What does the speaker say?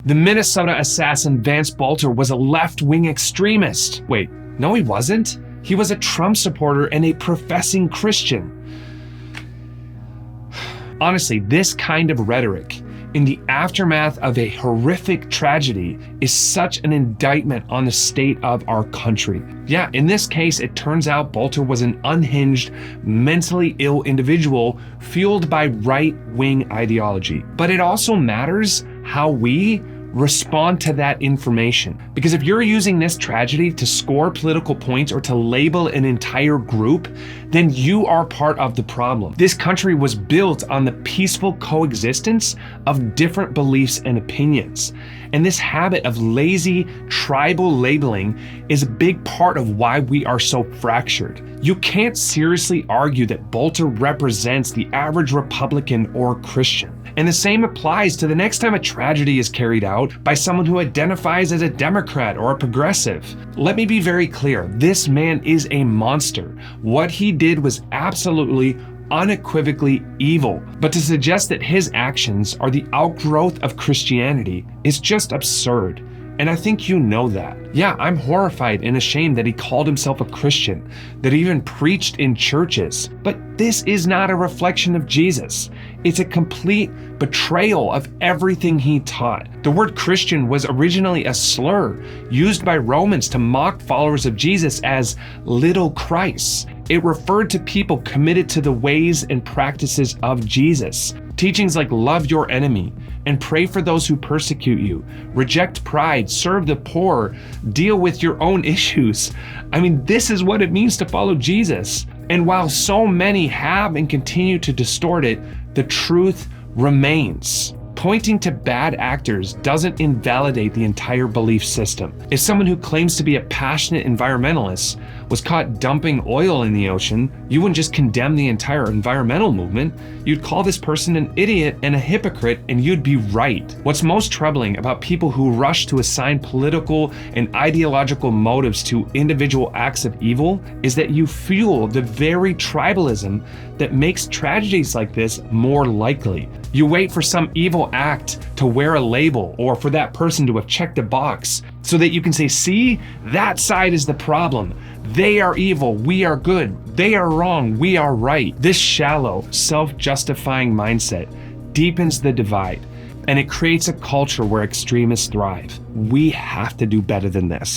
The Minnesota assassin Vance Bolter was a left-wing extremist. Wait, no he wasn't. He was a Trump supporter and a professing Christian. Honestly, this kind of rhetoric in the aftermath of a horrific tragedy is such an indictment on the state of our country. Yeah, in this case, it turns out Bolter was an unhinged, mentally ill individual fueled by right-wing ideology. But it also matters how we respond to that information. Because if you're using this tragedy to score political points or to label an entire group, then you are part of the problem. This country was built on the peaceful coexistence of different beliefs and opinions. And this habit of lazy tribal labeling is a big part of why we are so fractured. You can't seriously argue that Bolter represents the average Republican or Christian. And the same applies to the next time a tragedy is carried out by someone who identifies as a Democrat or a progressive. Let me be very clear, this man is a monster. What he did was absolutely, unequivocally evil. But to suggest that his actions are the outgrowth of Christianity is just absurd. And I think you know that. Yeah, I'm horrified and ashamed that he called himself a Christian, that he even preached in churches. But this is not a reflection of Jesus. It's a complete betrayal of everything he taught. The word Christian was originally a slur used by Romans to mock followers of Jesus as little Christs. It referred to people committed to the ways and practices of Jesus. Teachings like love your enemy and pray for those who persecute you, reject pride, serve the poor, deal with your own issues. I mean, this is what it means to follow Jesus. And while so many have and continue to distort it, the truth remains. Pointing to bad actors doesn't invalidate the entire belief system. If someone who claims to be a passionate environmentalist was caught dumping oil in the ocean, you wouldn't just condemn the entire environmental movement. You'd call this person an idiot and a hypocrite, and you'd be right. What's most troubling about people who rush to assign political and ideological motives to individual acts of evil is that you fuel the very tribalism that makes tragedies like this more likely. You wait for some evil act to wear a label or for that person to have checked a box so that you can say, see, that side is the problem. They are evil, we are good. They are wrong, we are right. This shallow, self-justifying mindset deepens the divide, and it creates a culture where extremists thrive. We have to do better than this.